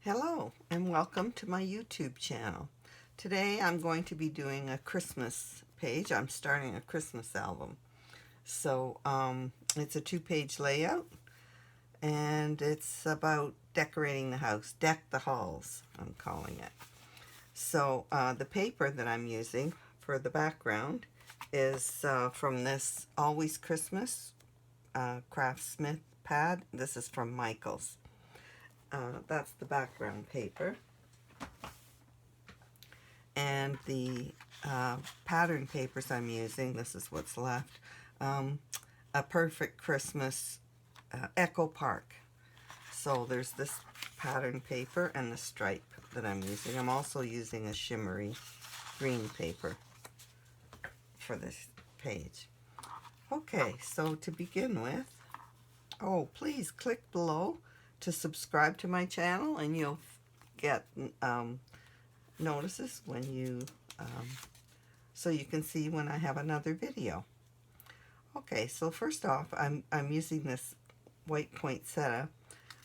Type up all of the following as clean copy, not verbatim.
Hello and welcome to my YouTube channel. Today I'm going to be doing a Christmas page. I'm starting a Christmas album. So it's a 2-page layout and it's about decorating the house. Deck the halls, I'm calling it. So the paper that I'm using for the background is from this Always Christmas Craftsmith pad. This is from Michael's. That's the background paper. And the pattern papers I'm using, this is what's left, A Perfect Christmas Echo Park. So there's this pattern paper and the stripe that I'm using. I'm also using a shimmery green paper for this page. Okay, so to begin with, please click below to subscribe to my channel and you'll get notices when you so you can see when I have another video. Okay, so first off, I'm using this white poinsettia.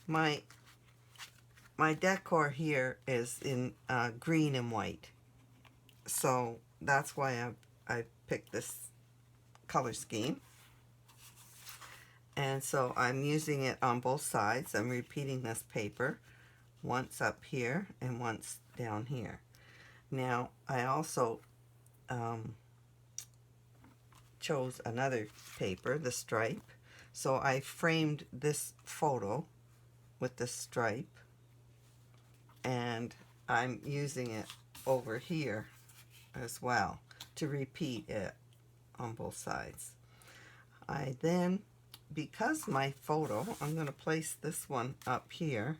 My decor here is in green and white, so that's why I picked this color scheme. And so I'm using it on both sides. I'm repeating this paper once up here and once down here. Now I also chose another paper, the stripe. So I framed this photo with the stripe and I'm using it over here as well to repeat it on both sides. I then, because my photo, I'm going to place this one up here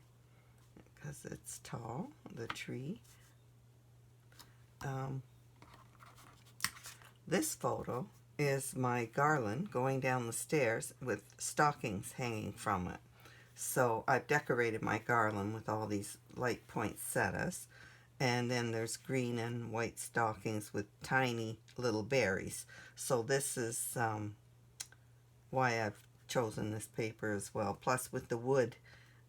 because it's tall, the tree. This photo is my garland going down the stairs with stockings hanging from it. So I've decorated my garland with all these light poinsettias, and then there's green and white stockings with tiny little berries. So this is why I've chosen this paper as well. Plus with the wood,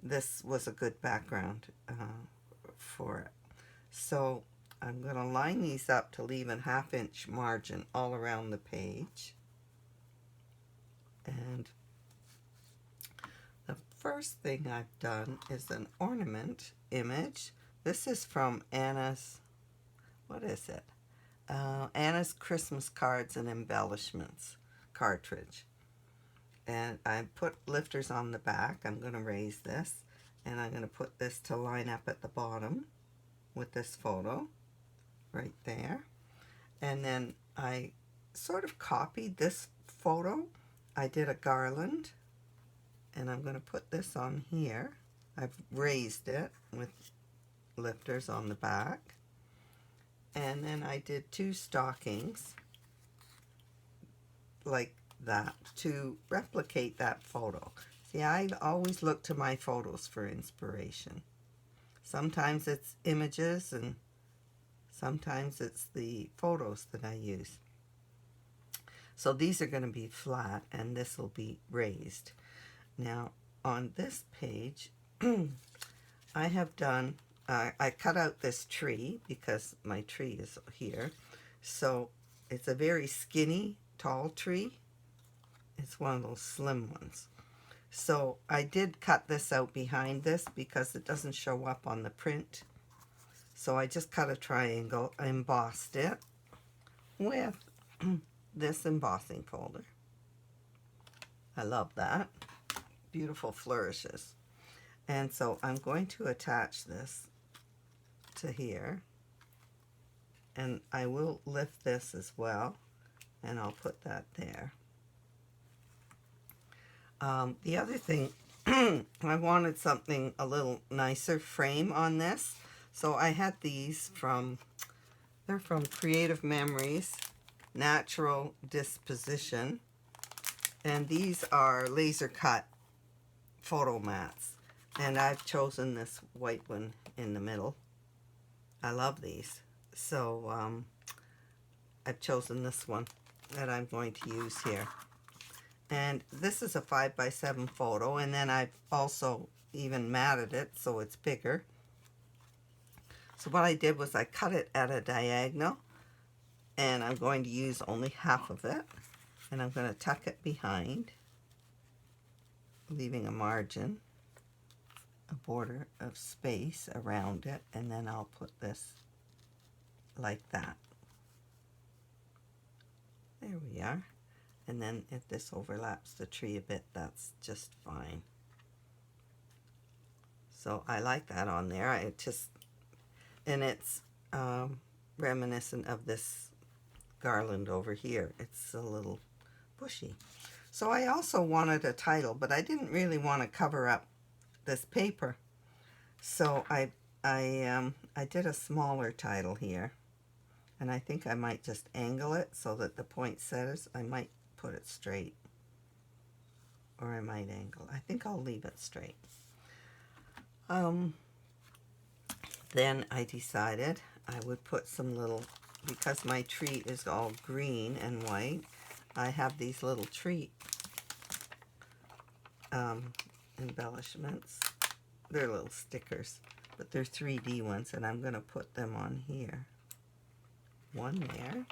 this was a good background for it. So I'm going to line these up to leave a 1/2 inch margin all around the page. And the first thing I've done is an ornament image. This is from Anna's, what is it? Anna's Christmas Cards and Embellishments cartridge. And I put lifters on the back. I'm going to raise this, and I'm going to put this to line up at the bottom with this photo right there. And then I sort of copied this photo. I did a garland, and I'm going to put this on here. I've raised it with lifters on the back. And then I did 2 stockings like that to replicate that photo. See, I always look to my photos for inspiration. Sometimes it's images and sometimes it's the photos that I use. So these are going to be flat and this will be raised. Now on this page I have done, I cut out this tree because my tree is here. So it's a very skinny, tall tree. It's one of those slim ones. So I did cut this out behind this because it doesn't show up on the print. So I just cut a triangle, embossed it with this embossing folder. I love that. Beautiful flourishes. And so I'm going to attach this to here. And I will lift this as well. And I'll put that there. The other thing, I wanted something a little nicer frame on this. So I had these they're from Creative Memories, Natural Disposition. And these are laser cut photo mats. And I've chosen this white one in the middle. I love these. So I've chosen this one that I'm going to use here. And this is a 5x7 photo, and then I've also even matted it so it's bigger. So what I did was I cut it at a diagonal, and I'm going to use only half of it, and I'm going to tuck it behind, leaving a margin, a border of space around it, and then I'll put this like that. There we are. And then if this overlaps the tree a bit, that's just fine. So I like that on there. And it's reminiscent of this garland over here. It's a little bushy. So I also wanted a title, but I didn't really want to cover up this paper. So I did a smaller title here. And I think I might just angle it so that the poinsettias, I might put it straight. Or I might angle. I think I'll leave it straight. Then I decided I would put some little, because my tree is all green and white, I have these little tree embellishments. They're little stickers, but they're 3D ones, and I'm going to put them on here. One there,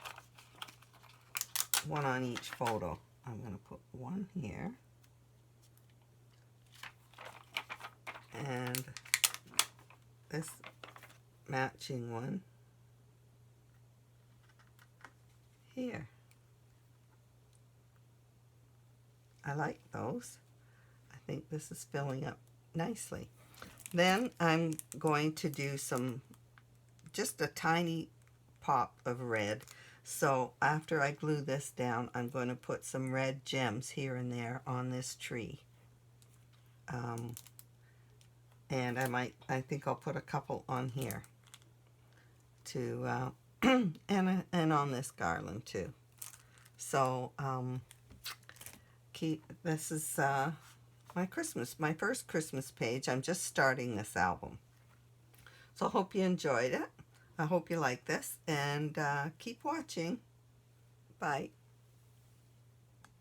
one on each photo. I'm going to put one here, and this matching one here. I like those. I think this is filling up nicely. Then I'm going to do just a tiny pop of red. So after I glue this down, I'm going to put some red gems here and there on this tree. And I think I'll put a couple on here to, and on this garland too. So, this is my first Christmas page. I'm just starting this album. So I hope you enjoyed it. I hope you like this, and keep watching. Bye.